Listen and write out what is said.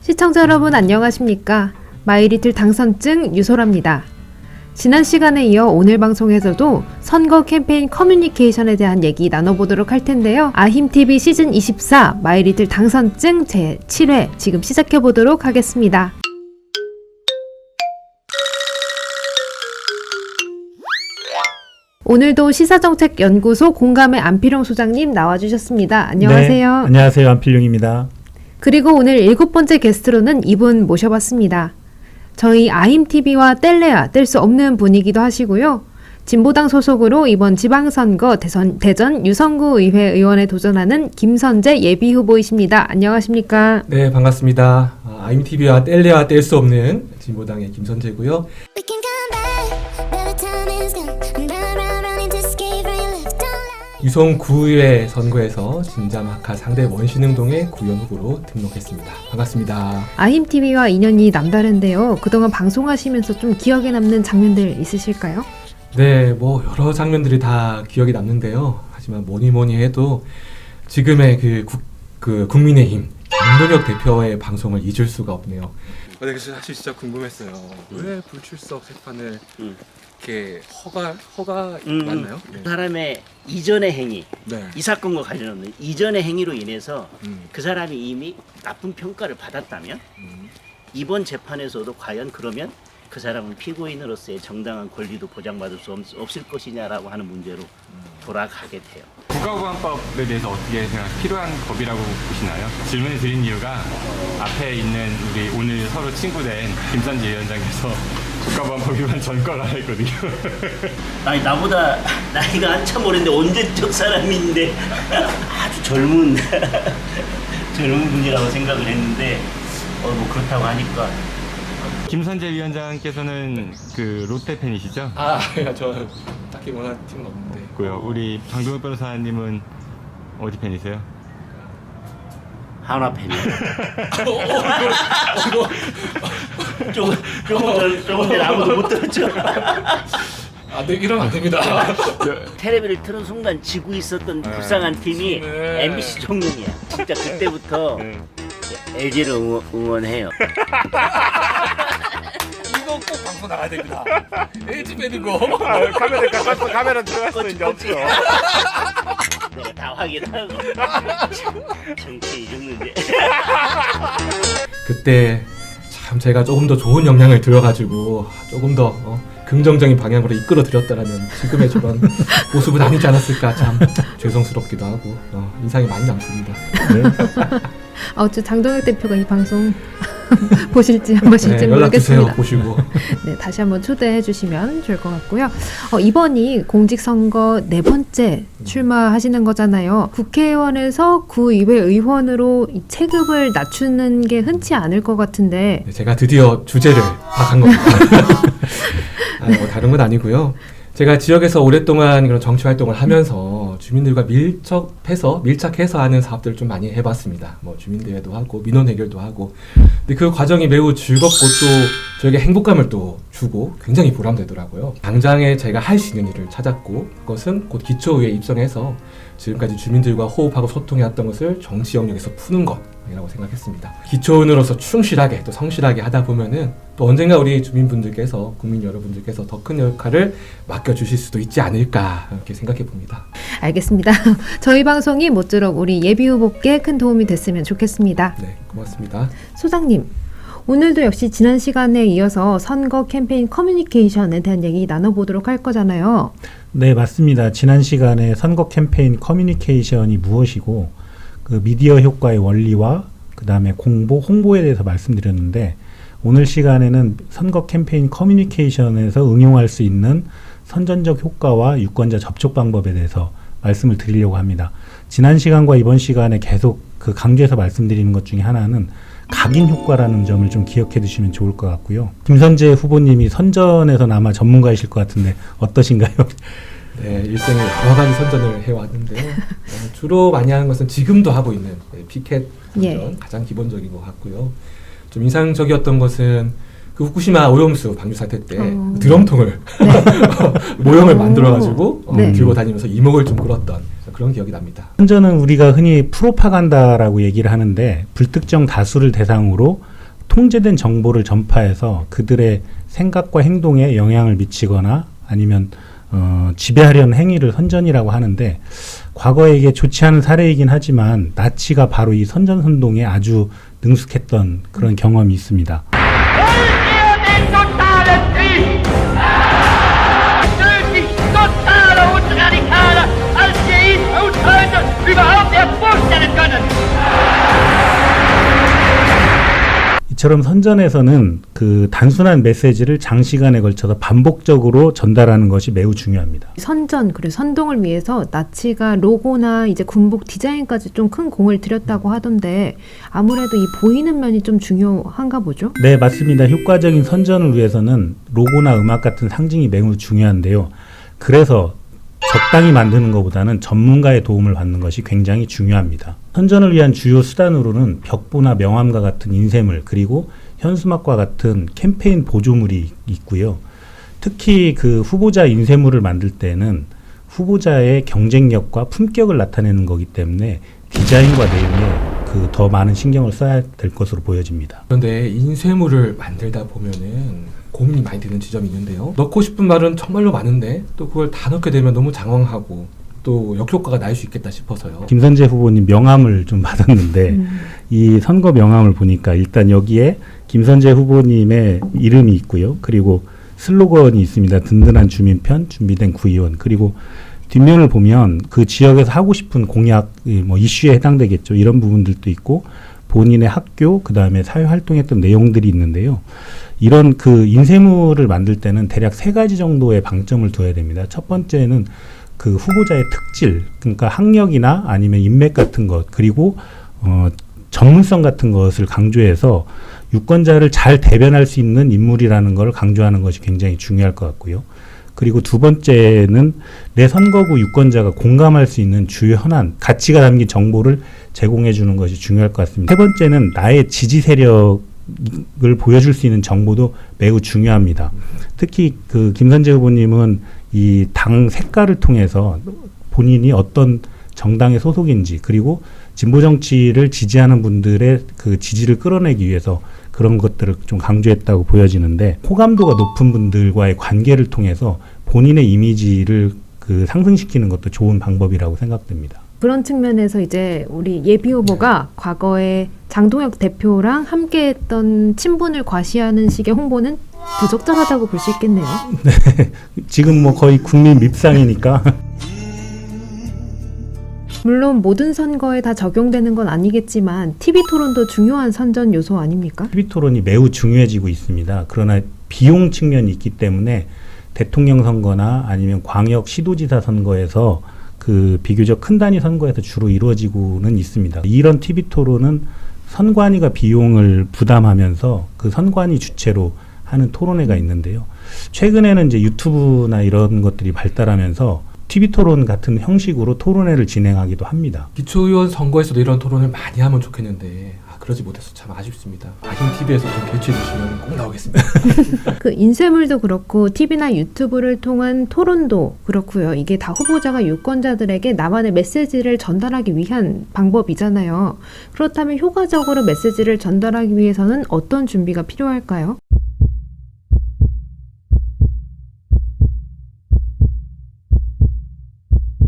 시청자 여러분 안녕하십니까? 마이리틀 당선증 유소라입니다. 지난 시간에 이어 오늘 방송에서도 선거 캠페인 커뮤니케이션에 대한 얘기 나눠보도록 할 텐데요. 아힘TV 시즌 24 마이리틀 당선증 제7회 지금 시작해보도록 하겠습니다. 오늘도 시사정책연구소 공감의 안필용 소장님 나와주셨습니다. 안녕하세요. 네, 안녕하세요. 안필용입니다. 그리고 오늘 7번째 게스트로는 이분 모셔봤습니다. 저희 아힘TV와 뗄래야 뗄 수 없는 분이기도 하시고요. 진보당 소속으로 이번 지방선거 대전 유성구 의회 의원에 도전하는 김선재 예비후보이십니다. 안녕하십니까? 네, 반갑습니다. 아힘TV와 뗄래야 뗄 수 없는 진보당의 김선재고요. 유성구의회 선거에서 진자마카 상대 원신흥동의 구의원 후보로 등록했습니다. 반갑습니다. 아힘TV와 인연이 남다른데요. 그동안 방송하시면서 좀 기억에 남는 장면들 있으실까요? 네, 여러 장면들이 다 기억에 남는데요. 하지만 뭐니 해도 지금의 국민의힘 장동혁 대표의 방송을 잊을 수가 없네요. 그래서 사실 진짜 궁금했어요. 왜 불출석 재판을 이렇게 허가 맞나요? 네. 사람의 이전의 행위, 네. 이 사건과 관련 없는 이전의 행위로 인해서 그 사람이 이미 나쁜 평가를 받았다면 이번 재판에서도 과연 그러면 그 사람은 피고인으로서의 정당한 권리도 보장받을 수 없을 것이냐라고 하는 문제로 돌아가게 돼요. 국가보안법에 대해서 어떻게 필요한 법이라고 보시나요? 질문을 드린 이유가 앞에 있는 우리 오늘 서로 친구된 김선재 위원장께서 국가보안법 위반 전과가 했거든요. 아니 나보다 나이가 한참 어린데 언제적 사람인데 아주 젊은 분이라고 생각을 했는데 그렇다고 하니까. 김선재 위원장께서는 그 롯데 팬이시죠? 저 딱히 원하는 팀은 없는데. 고요. 우리 장동혁 변호사님은 어디 팬이세요? 한화 팬이요. 조금 전에 아무도 못 들었죠. 네, 이러면 안 됩니다. 텔레비를 틀은 순간 지고 있었던 불쌍한 팀이 MBC 청룡이야. 진짜 그때부터 LG를 응원해요. 이거 꼭 방송 나가야 됩니다. LG 팬이고. 카메라 들어갔어 이제 없어. 내가 다 확인하고. 정치 잊었는데. 그때 참 제가 조금 더 좋은 영향을 들여가지고 조금 더 긍정적인 방향으로 이끌어 드렸다라면 지금의 저런 모습은 아니지 않았을까 참 죄송스럽기도 하고 인상이 많이 남습니다. 네. 장동혁 대표가 이 방송 보실지 안 보실지 모르겠습니다. 연락 주세요. 보시고. 네, 다시 한번 초대해 주시면 좋을 것 같고요. 이번이 공직선거 4번째 출마하시는 거잖아요. 국회의원에서 구의회 의원으로 이 체급을 낮추는 게 흔치 않을 것 같은데. 네, 제가 드디어 주제를 파악한 겁니다. 다른 건 아니고요. 제가 지역에서 오랫동안 그런 정치 활동을 하면서 주민들과 밀착해서 하는 사업들을 좀 많이 해봤습니다. 주민대회도 하고 민원 해결도 하고. 근데 그 과정이 매우 즐겁고 또 저에게 행복감을 또 주고 굉장히 보람되더라고요. 당장에 제가 할 수 있는 일을 찾았고 그것은 곧 기초의회에 입성해서 지금까지 주민들과 호흡하고 소통해왔던 것을 정치 영역에서 푸는 것이라고 생각했습니다. 기초의원으로서 충실하게 또 성실하게 하다 보면은 또 언젠가 우리 주민분들께서 국민 여러분들께서 더 큰 역할을 맡겨주실 수도 있지 않을까 이렇게 생각해 봅니다. 알겠습니다. 저희 방송이 모쪼록 우리 예비후보께 큰 도움이 됐으면 좋겠습니다. 네, 고맙습니다. 소장님, 오늘도 역시 지난 시간에 이어서 선거 캠페인 커뮤니케이션에 대한 얘기 나눠보도록 할 거잖아요. 네, 맞습니다. 지난 시간에 선거 캠페인 커뮤니케이션이 무엇이고 그 미디어 효과의 원리와 그 다음에 홍보에 대해서 말씀드렸는데 오늘 시간에는 선거 캠페인 커뮤니케이션에서 응용할 수 있는 선전적 효과와 유권자 접촉 방법에 대해서 말씀을 드리려고 합니다. 지난 시간과 이번 시간에 계속 강조해서 말씀드리는 것 중에 하나는 각인 효과라는 점을 좀 기억해 두시면 좋을 것 같고요. 김선재 후보님이 선전에서는 아마 전문가이실 것 같은데 어떠신가요? 네, 일생에 여러 가지 선전을 해왔는데요. 주로 많이 하는 것은 지금도 하고 있는 피켓 선전, 예. 가장 기본적인 것 같고요. 좀 인상적이었던 것은 그 후쿠시마 오염수 방류 사태 때 드럼통을 모형을 만들어가지고 네. 들고 다니면서 이목을 좀 끌었던 그런 기억이 납니다. 선전은 우리가 흔히 프로파간다라고 얘기를 하는데 불특정 다수를 대상으로 통제된 정보를 전파해서 그들의 생각과 행동에 영향을 미치거나 아니면 지배하려는 행위를 선전이라고 하는데 과거에 이게 좋지 않은 사례이긴 하지만 나치가 바로 이 선전선동에 아주 능숙했던 그런 경험이 있습니다. 이처럼 선전에서는 그 단순한 메시지를 장시간에 걸쳐서 반복적으로 전달하는 것이 매우 중요합니다. 선전 그리고 선동을 위해서 나치가 로고나 이제 군복 디자인까지 좀 큰 공을 들였다고 하던데 아무래도 이 보이는 면이 좀 중요한가 보죠? 네, 맞습니다. 효과적인 선전을 위해서는 로고나 음악 같은 상징이 매우 중요한데요. 그래서 적당히 만드는 것보다는 전문가의 도움을 받는 것이 굉장히 중요합니다. 선전을 위한 주요 수단으로는 벽보나 명함과 같은 인쇄물 그리고 현수막과 같은 캠페인 보조물이 있고요. 특히 그 후보자 인쇄물을 만들 때는 후보자의 경쟁력과 품격을 나타내는 거기 때문에 디자인과 내용에 그 더 많은 신경을 써야 될 것으로 보여집니다. 그런데 인쇄물을 만들다 보면은 고민이 많이 되는 지점이 있는데요. 넣고 싶은 말은 정말로 많은데 또 그걸 다 넣게 되면 너무 장황하고 또 역효과가 날 수 있겠다 싶어서요. 김선재 후보님 명함을 좀 받았는데 이 선거 명함을 보니까 일단 여기에 김선재 후보님의 이름이 있고요. 그리고 슬로건이 있습니다. 든든한 주민편, 준비된 구의원. 그리고 뒷면을 보면 그 지역에서 하고 싶은 공약, 뭐 이슈에 해당되겠죠. 이런 부분들도 있고 본인의 학교, 그 다음에 사회 활동했던 내용들이 있는데요. 이런 그 인쇄물을 만들 때는 대략 3가지 정도의 방점을 둬야 됩니다. 첫 번째는 그 후보자의 특질, 그러니까 학력이나 아니면 인맥 같은 것, 그리고 전문성 같은 것을 강조해서 유권자를 잘 대변할 수 있는 인물이라는 걸 강조하는 것이 굉장히 중요할 것 같고요. 그리고 두 번째는 내 선거구 유권자가 공감할 수 있는 주요 현안, 가치가 담긴 정보를 제공해 주는 것이 중요할 것 같습니다. 세 번째는 나의 지지 세력을 보여줄 수 있는 정보도 매우 중요합니다. 특히 그 김선재 후보님은 이 당 색깔을 통해서 본인이 어떤 정당의 소속인지 그리고 진보 정치를 지지하는 분들의 그 지지를 끌어내기 위해서 그런 것들을 좀 강조했다고 보여지는데 호감도가 높은 분들과의 관계를 통해서 본인의 이미지를 그 상승시키는 것도 좋은 방법이라고 생각됩니다. 그런 측면에서 이제 우리 예비 후보가 과거에 장동혁 대표랑 함께했던 친분을 과시하는 식의 홍보는 부적절하다고 볼 수 있겠네요. 지금 뭐 거의 국민 밉상이니까 물론 모든 선거에 다 적용되는 건 아니겠지만 TV 토론도 중요한 선전 요소 아닙니까? TV 토론이 매우 중요해지고 있습니다. 그러나 비용 측면이 있기 때문에 대통령 선거나 아니면 광역 시도지사 선거에서 그 비교적 큰 단위 선거에서 주로 이루어지고는 있습니다. 이런 TV 토론은 선관위가 비용을 부담하면서 그 선관위 주체로 하는 토론회가 있는데요. 최근에는 이제 유튜브나 이런 것들이 발달하면서 TV 토론 같은 형식으로 토론회를 진행하기도 합니다. 기초의원 선거에서도 이런 토론을 많이 하면 좋겠는데 그러지 못해서 참 아쉽습니다. 아hinTV에서 좀 개최해 주시면 꼭 나오겠습니다. 그 인쇄물도 그렇고 TV나 유튜브를 통한 토론도 그렇고요. 이게 다 후보자가 유권자들에게 나만의 메시지를 전달하기 위한 방법이잖아요. 그렇다면 효과적으로 메시지를 전달하기 위해서는 어떤 준비가 필요할까요?